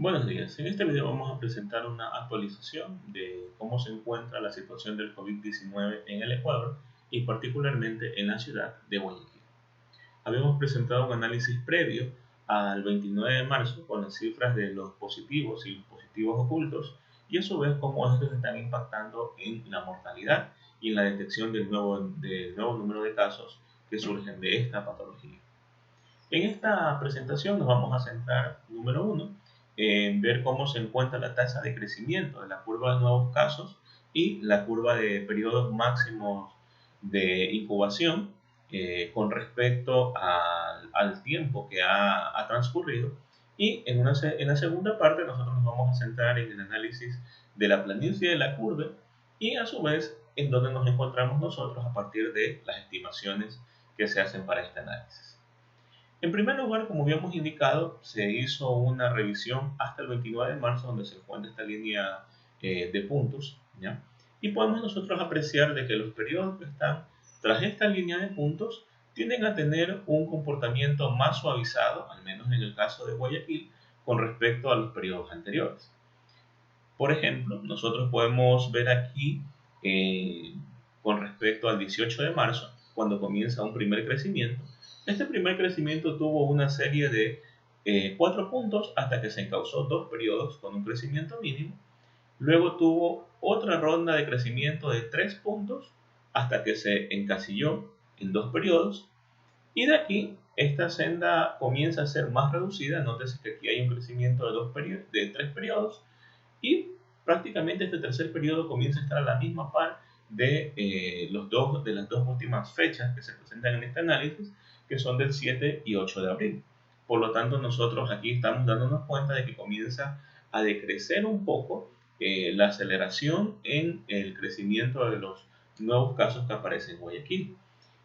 Buenos días, en este video vamos a presentar una actualización de cómo se encuentra la situación del COVID-19 en el Ecuador y particularmente en la ciudad de Guayaquil. Habíamos presentado un análisis previo al 29 de marzo con las cifras de los positivos y los positivos ocultos y a su vez cómo estos están impactando en la mortalidad y en la detección del nuevo número de casos que surgen de esta patología. En esta presentación nos vamos a centrar, número uno, en ver cómo se encuentra la tasa de crecimiento de la curva de nuevos casos y la curva de periodos máximos de incubación con respecto al tiempo que ha transcurrido. Y en la segunda parte nosotros nos vamos a centrar en el análisis de la planicie de la curva y a su vez en donde nos encontramos nosotros a partir de las estimaciones que se hacen para este análisis. En primer lugar, como habíamos indicado, se hizo una revisión hasta el 29 de marzo donde se encuentra esta línea de puntos, ¿ya? Y podemos nosotros apreciar de que los periodos que están tras esta línea de puntos tienden a tener un comportamiento más suavizado, al menos en el caso de Guayaquil, con respecto a los periodos anteriores. Por ejemplo, nosotros podemos ver aquí eh, con respecto al 18 de marzo, cuando comienza un primer crecimiento. Este primer crecimiento tuvo una serie de 4 puntos hasta que se encauzó 2 periodos con un crecimiento mínimo. Luego tuvo otra ronda de crecimiento de 3 puntos hasta que se encasilló en 2 periodos. Y de aquí esta senda comienza a ser más reducida. Nótese que aquí hay un crecimiento de 3 periodos y prácticamente este tercer periodo comienza a estar a la misma par de las dos últimas fechas que se presentan en este análisis, que son del 7 y 8 de abril. Por lo tanto, nosotros aquí estamos dándonos cuenta de que comienza a decrecer un poco la aceleración en el crecimiento de los nuevos casos que aparecen en Guayaquil.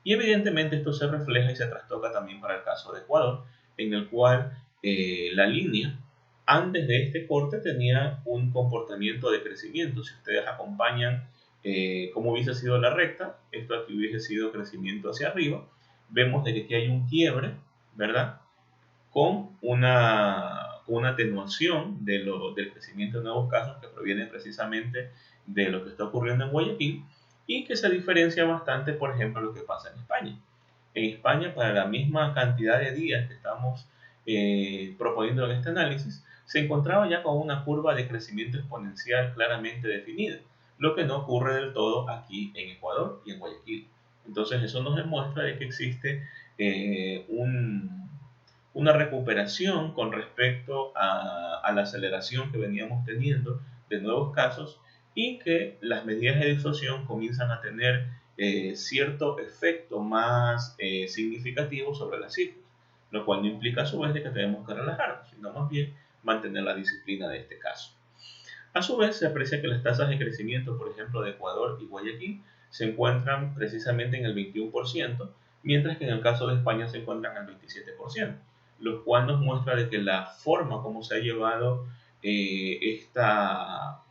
Y evidentemente esto se refleja y se trastoca también para el caso de Ecuador, en el cual la línea antes de este corte tenía un comportamiento de crecimiento. Si ustedes acompañan cómo hubiese sido la recta, esto aquí hubiese sido crecimiento hacia arriba. Vemos de que aquí hay un quiebre, ¿verdad? Con una atenuación del crecimiento de nuevos casos que proviene precisamente de lo que está ocurriendo en Guayaquil y que se diferencia bastante, por ejemplo, lo que pasa en España. En España, para la misma cantidad de días que estamos proponiendo en este análisis, se encontraba ya con una curva de crecimiento exponencial claramente definida, lo que no ocurre del todo aquí en Ecuador y en Guayaquil. Entonces eso nos demuestra de que existe una recuperación con respecto a la aceleración que veníamos teniendo de nuevos casos y que las medidas de disuasión comienzan a tener cierto efecto más significativo sobre las cifras, lo cual no implica a su vez de que tenemos que relajarnos, sino más bien mantener la disciplina de este caso. A su vez, se aprecia que las tasas de crecimiento, por ejemplo, de Ecuador y Guayaquil, se encuentran precisamente en el 21%, mientras que en el caso de España se encuentran al 27%, lo cual nos muestra de que la forma como se ha llevado esta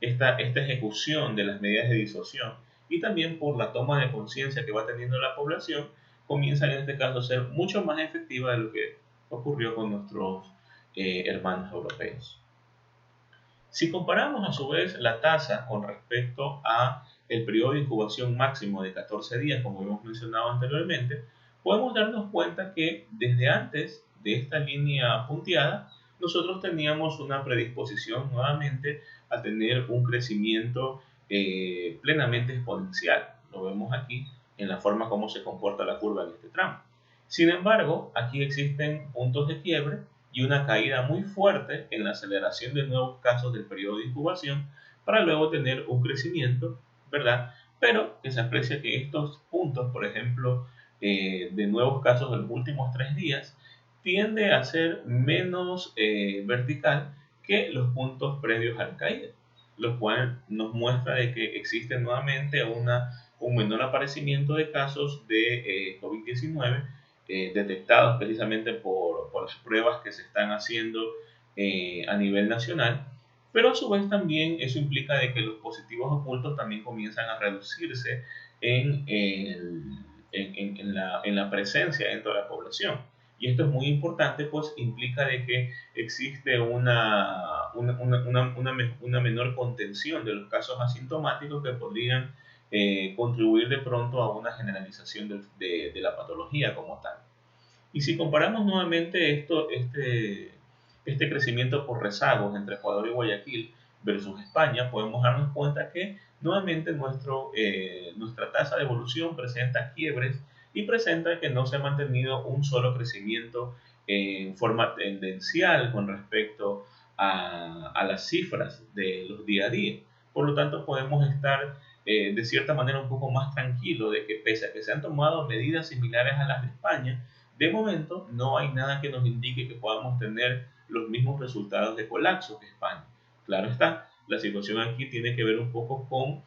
ejecución de las medidas de disuasión y también por la toma de conciencia que va teniendo la población, comienza en este caso a ser mucho más efectiva de lo que ocurrió con nuestros hermanos europeos. Si comparamos a su vez la tasa con respecto a el periodo de incubación máximo de 14 días, como hemos mencionado anteriormente, podemos darnos cuenta que desde antes de esta línea punteada, nosotros teníamos una predisposición nuevamente a tener un crecimiento plenamente exponencial. Lo vemos aquí en la forma como se comporta la curva en este tramo. Sin embargo, aquí existen puntos de quiebre y una caída muy fuerte en la aceleración de nuevos casos del periodo de incubación para luego tener un crecimiento, ¿verdad? Pero que se aprecia que estos puntos, por ejemplo, de nuevos casos de los últimos 3 días, tiende a ser menos vertical que los puntos previos a la caída, lo cual nos muestra de que existe nuevamente un menor aparecimiento de casos de COVID-19 detectados precisamente por las pruebas que se están haciendo a nivel nacional, pero a su vez también eso implica de que los positivos ocultos también comienzan a reducirse en la presencia dentro de la población. Y esto es muy importante, pues implica de que existe una menor contención de los casos asintomáticos que podrían contribuir de pronto a una generalización de la patología como tal. Y si comparamos nuevamente este crecimiento por rezagos entre Ecuador y Guayaquil versus España, podemos darnos cuenta que nuevamente nuestra tasa de evolución presenta quiebres y presenta que no se ha mantenido un solo crecimiento en forma tendencial con respecto a las cifras de los día a día. Por lo tanto, podemos estar de cierta manera un poco más tranquilos de que pese a que se han tomado medidas similares a las de España, de momento no hay nada que nos indique que podamos tener los mismos resultados de colapso que España. Claro está, la situación aquí tiene que ver un poco con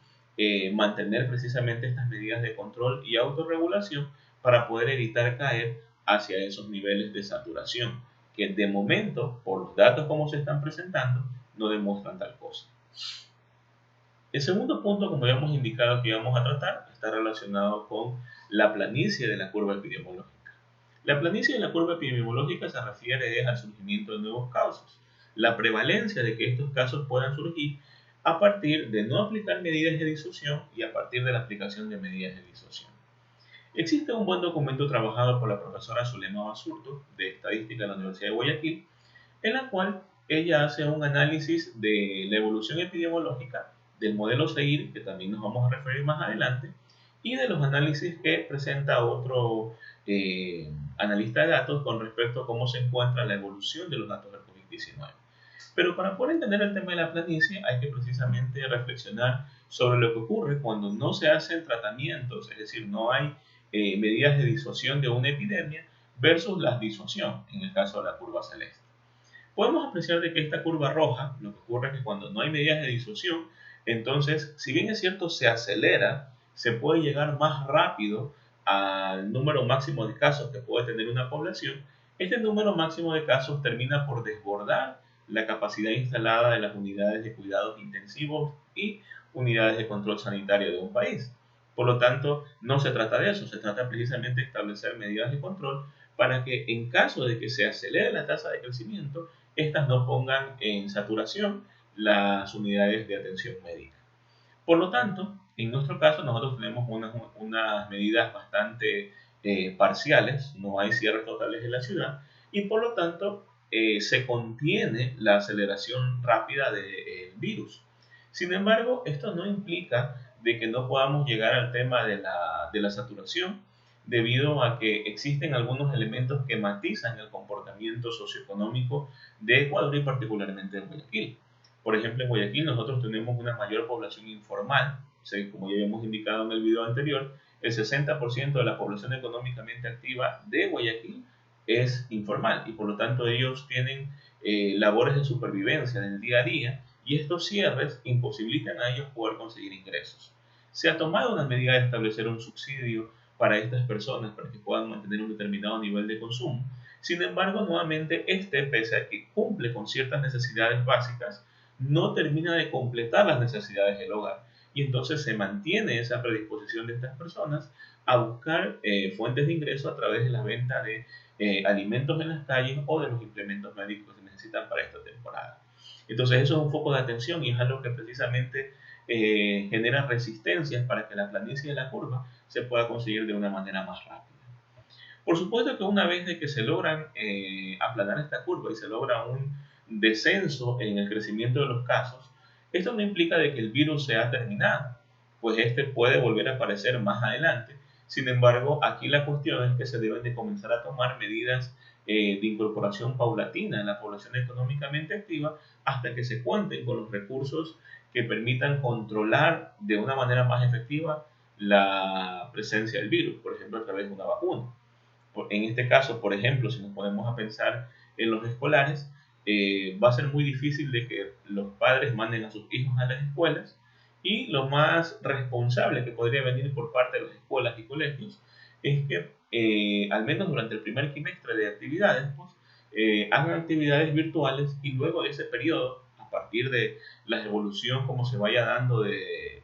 mantener precisamente estas medidas de control y autorregulación para poder evitar caer hacia esos niveles de saturación, que de momento, por los datos como se están presentando, no demuestran tal cosa. El segundo punto, como ya hemos indicado que íbamos a tratar, está relacionado con la planicie de la curva epidemiológica. La planicie de la curva epidemiológica se refiere al surgimiento de nuevos casos, la prevalencia de que estos casos puedan surgir a partir de no aplicar medidas de disuasión y a partir de la aplicación de medidas de disuasión. Existe un buen documento trabajado por la profesora Zulema Basurto, de Estadística de la Universidad de Guayaquil, en la cual ella hace un análisis de la evolución epidemiológica del modelo SEIR, que también nos vamos a referir más adelante, y de los análisis que presenta otro analista de datos con respecto a cómo se encuentra la evolución de los datos del COVID-19. Pero para poder entender el tema de la planicie hay que precisamente reflexionar sobre lo que ocurre cuando no se hacen tratamientos, es decir, no hay medidas de disuasión de una epidemia versus la disuasión, en el caso de la curva celeste. Podemos apreciar de que esta curva roja, lo que ocurre es que cuando no hay medidas de disuasión, entonces, si bien es cierto, se acelera, se puede llegar más rápido al número máximo de casos que puede tener una población. Este número máximo de casos termina por desbordar la capacidad instalada de las unidades de cuidados intensivos y unidades de control sanitario de un país. Por lo tanto, no se trata de eso, se trata precisamente de establecer medidas de control para que en caso de que se acelere la tasa de crecimiento, estas no pongan en saturación las unidades de atención médica. Por lo tanto, en nuestro caso, nosotros tenemos unas medidas bastante parciales, no hay cierres totales de la ciudad, y por lo tanto se contiene la aceleración rápida del virus. Sin embargo, esto no implica de que no podamos llegar al tema de la saturación, debido a que existen algunos elementos que matizan el comportamiento socioeconómico de Ecuador y particularmente de Guayaquil. Por ejemplo, en Guayaquil nosotros tenemos una mayor población informal. Como ya habíamos indicado en el video anterior, el 60% de la población económicamente activa de Guayaquil es informal y por lo tanto ellos tienen labores de supervivencia en el día a día y estos cierres imposibilitan a ellos poder conseguir ingresos. Se ha tomado una medida de establecer un subsidio para estas personas para que puedan mantener un determinado nivel de consumo. Sin embargo, nuevamente, pese a que cumple con ciertas necesidades básicas, no termina de completar las necesidades del hogar. Y entonces se mantiene esa predisposición de estas personas a buscar fuentes de ingreso a través de la venta de alimentos en las calles o de los implementos médicos que se necesitan para esta temporada. Entonces eso es un foco de atención y es algo que precisamente genera resistencias para que la planicie de la curva se pueda conseguir de una manera más rápida. Por supuesto que una vez de que se logran aplanar esta curva y se logra un descenso en el crecimiento de los casos, esto no implica de que el virus se ha terminado, pues este puede volver a aparecer más adelante. Sin embargo, aquí la cuestión es que se deben de comenzar a tomar medidas de incorporación paulatina en la población económicamente activa hasta que se cuenten con los recursos que permitan controlar de una manera más efectiva la presencia del virus, por ejemplo, a través de una vacuna. En este caso, por ejemplo, si nos ponemos a pensar en los escolares, va a ser muy difícil de que los padres manden a sus hijos a las escuelas y lo más responsable que podría venir por parte de las escuelas y colegios es que al menos durante el primer trimestre de actividades, pues, hagan actividades virtuales y luego de ese periodo, a partir de la evolución como se vaya dando de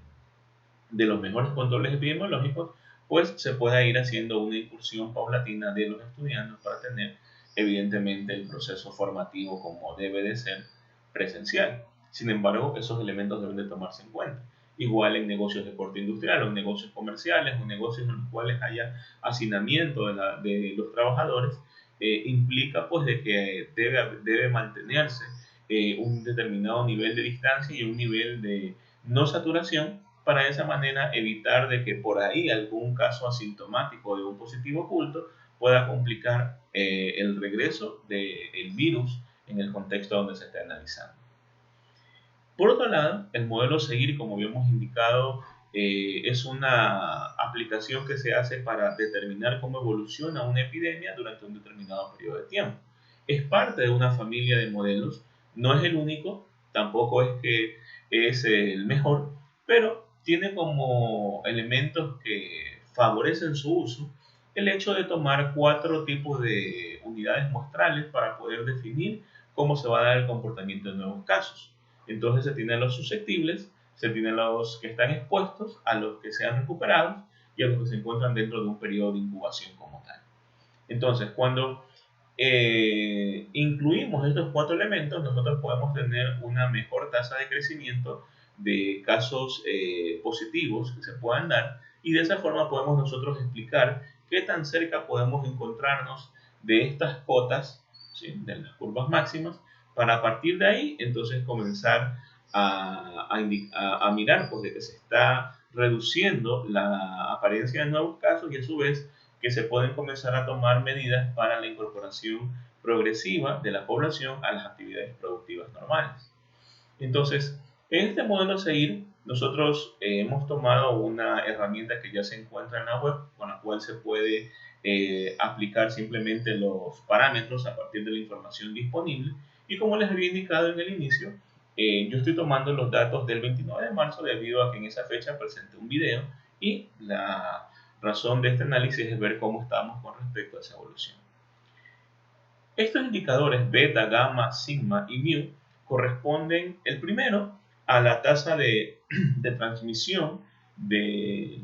los mejores controles epidemiológicos, pues se pueda ir haciendo una incursión paulatina de los estudiantes para tener evidentemente el proceso formativo como debe de ser presencial. Sin embargo, esos elementos deben de tomarse en cuenta. Igual en negocios de corte industrial o en negocios comerciales o negocios en los cuales haya hacinamiento de los trabajadores, implica pues de que debe mantenerse un determinado nivel de distancia y un nivel de no saturación para de esa manera evitar de que por ahí algún caso asintomático de un positivo oculto pueda complicar el regreso del virus en el contexto donde se esté analizando. Por otro lado, el modelo seguir, como habíamos indicado, es una aplicación que se hace para determinar cómo evoluciona una epidemia durante un determinado periodo de tiempo. Es parte de una familia de modelos, no es el único, tampoco es que es el mejor, pero tiene como elementos que favorecen su uso el hecho de tomar 4 tipos de unidades muestrales para poder definir cómo se va a dar el comportamiento de nuevos casos. Entonces se tienen los susceptibles, se tienen los que están expuestos, a los que se han recuperado y a los que se encuentran dentro de un periodo de incubación como tal. Entonces, cuando incluimos estos 4 elementos, nosotros podemos tener una mejor tasa de crecimiento de casos positivos que se puedan dar, y de esa forma podemos nosotros explicar qué tan cerca podemos encontrarnos de estas cotas, ¿sí?, de las curvas máximas, para a partir de ahí entonces comenzar a mirar pues, de que se está reduciendo la apariencia de nuevos casos y a su vez que se pueden comenzar a tomar medidas para la incorporación progresiva de la población a las actividades productivas normales. Entonces, en este modelo a seguir, nosotros hemos tomado una herramienta que ya se encuentra en la web, con la cual se puede aplicar simplemente los parámetros a partir de la información disponible. Y como les había indicado en el inicio, yo estoy tomando los datos del 29 de marzo debido a que en esa fecha presenté un video y la razón de este análisis es ver cómo estamos con respecto a esa evolución. Estos indicadores beta, gamma, sigma y mu corresponden, el primero, a la tasa de transmisión del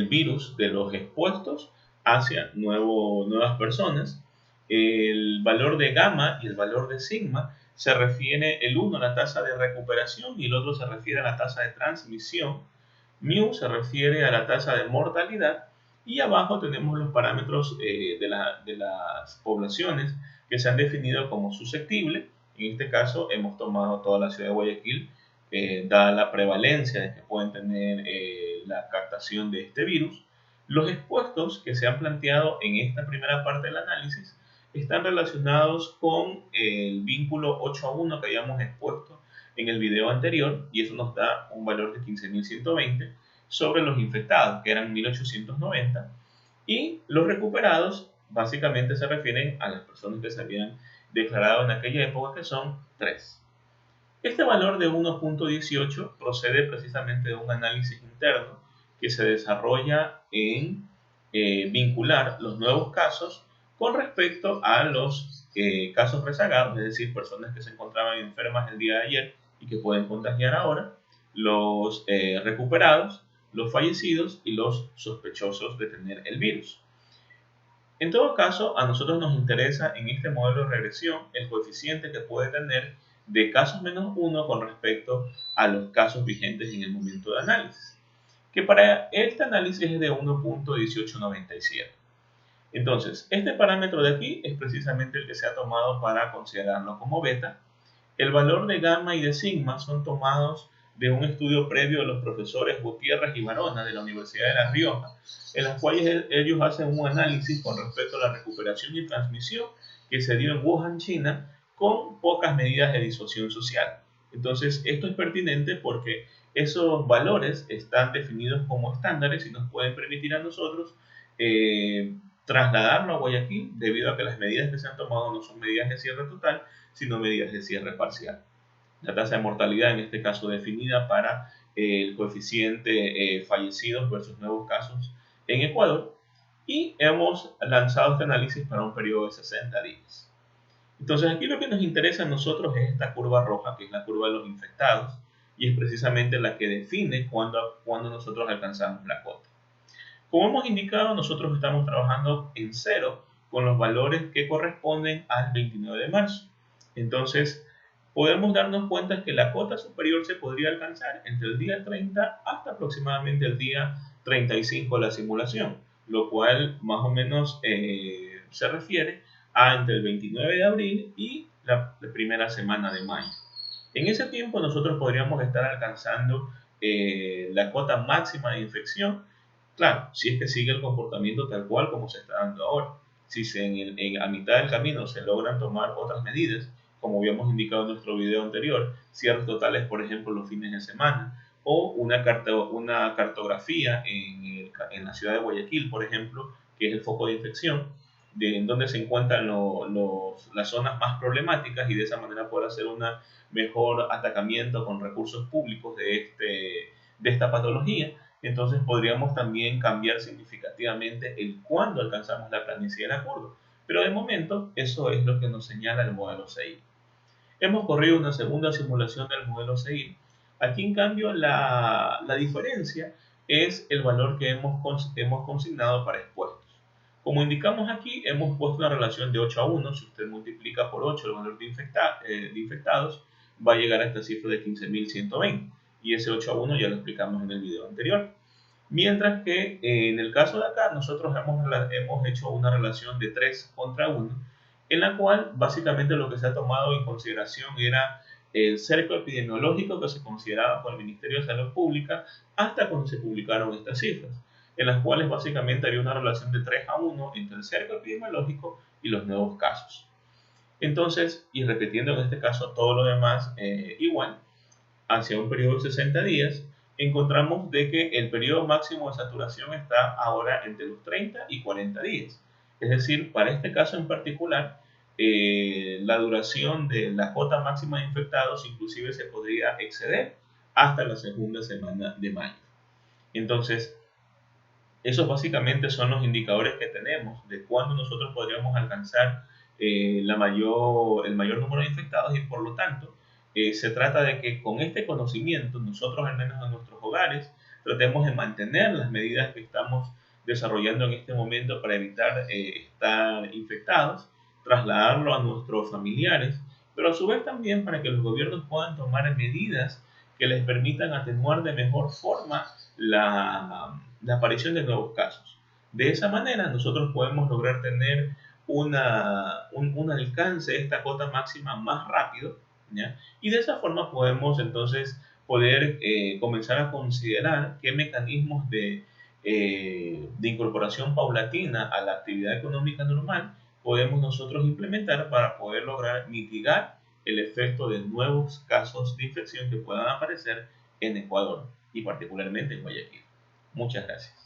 virus de los expuestos hacia nuevas personas. El valor de gamma y el valor de sigma se refiere el uno a la tasa de recuperación y el otro se refiere a la tasa de transmisión. Mu se refiere a la tasa de mortalidad, y abajo tenemos los parámetros de las poblaciones que se han definido como susceptibles. En este caso hemos tomado toda la ciudad de Guayaquil, dada la prevalencia de que pueden tener la captación de este virus. Los expuestos que se han planteado en esta primera parte del análisis están relacionados con el vínculo 8:1 que habíamos expuesto en el video anterior, y eso nos da un valor de 15.120 sobre los infectados, que eran 1.890, y los recuperados básicamente se refieren a las personas que se habían declarado en aquella época, que son 3. Este valor de 1.18 procede precisamente de un análisis interno que se desarrolla en vincular los nuevos casos con respecto a los casos rezagados, es decir, personas que se encontraban enfermas el día de ayer y que pueden contagiar ahora, los recuperados, los fallecidos y los sospechosos de tener el virus. En todo caso, a nosotros nos interesa en este modelo de regresión el coeficiente que puede tener de casos menos 1 con respecto a los casos vigentes en el momento de análisis, que para este análisis es de 1.1897. Entonces, este parámetro de aquí es precisamente el que se ha tomado para considerarlo como beta. El valor de gamma y de sigma son tomados de un estudio previo de los profesores Gutiérrez y Barona de la Universidad de La Rioja, en los cuales ellos hacen un análisis con respecto a la recuperación y transmisión que se dio en Wuhan, China, con pocas medidas de disuasión social. Entonces, esto es pertinente porque esos valores están definidos como estándares y nos pueden permitir a nosotros trasladarlo a Guayaquil, debido a que las medidas que se han tomado no son medidas de cierre total, sino medidas de cierre parcial. La tasa de mortalidad, en este caso definida para el coeficiente fallecidos versus nuevos casos en Ecuador, y hemos lanzado este análisis para un periodo de 60 días. Entonces aquí lo que nos interesa a nosotros es esta curva roja, que es la curva de los infectados, y es precisamente la que define cuándo nosotros alcanzamos la cota. Como hemos indicado, nosotros estamos trabajando en cero con los valores que corresponden al 29 de marzo. Entonces, podemos darnos cuenta que la cota superior se podría alcanzar entre el día 30 hasta aproximadamente el día 35 de la simulación, lo cual más o menos se refiere a entre el 29 de abril y la primera semana de mayo. En ese tiempo nosotros podríamos estar alcanzando la cota máxima de infección, claro, si es que sigue el comportamiento tal cual como se está dando ahora. Si a mitad del camino se logran tomar otras medidas, como habíamos indicado en nuestro video anterior, cierres totales, por ejemplo, los fines de semana, o una cartografía en la ciudad de Guayaquil, por ejemplo, que es el foco de infección, en donde se encuentran las zonas más problemáticas, y de esa manera poder hacer un mejor atacamiento con recursos públicos de esta patología. Entonces podríamos también cambiar significativamente el cuándo alcanzamos la planicie de la curva. Pero de momento eso es lo que nos señala el modelo CI. Hemos corrido una segunda simulación del modelo CI. Aquí en cambio la diferencia es el valor que hemos consignado para expuestos. Como indicamos aquí, hemos puesto una relación de 8 a 1. Si usted multiplica por 8 el valor de infectados, va a llegar a esta cifra de 15.120. Y ese 8 a 1 ya lo explicamos en el video anterior. Mientras que en el caso de acá, nosotros hemos hecho una relación de 3 contra 1, en la cual básicamente lo que se ha tomado en consideración era el cerco epidemiológico que se consideraba por el Ministerio de Salud Pública hasta cuando se publicaron estas cifras, en las cuales básicamente había una relación de 3 a 1 entre el cerco epidemiológico y los nuevos casos. Entonces, y repitiendo en este caso todo lo demás igual, hacia un periodo de 60 días, encontramos de que el periodo máximo de saturación está ahora entre los 30 y 40 días. Es decir, para este caso en particular, la duración de la cota máxima de infectados inclusive se podría exceder hasta la segunda semana de mayo. Entonces, esos básicamente son los indicadores que tenemos de cuándo nosotros podríamos alcanzar el mayor número de infectados, y por lo tanto se trata de que con este conocimiento nosotros, al menos en nuestros hogares, tratemos de mantener las medidas que estamos desarrollando en este momento para evitar estar infectados, trasladarlo a nuestros familiares, pero a su vez también para que los gobiernos puedan tomar medidas que les permitan atenuar de mejor forma la aparición de nuevos casos. De esa manera nosotros podemos lograr tener un alcance de esta cota máxima más rápido, ¿ya? Y de esa forma podemos entonces poder comenzar a considerar qué mecanismos de incorporación paulatina a la actividad económica normal podemos nosotros implementar para poder lograr mitigar el efecto de nuevos casos de infección que puedan aparecer en Ecuador y particularmente en Guayaquil. Muchas gracias.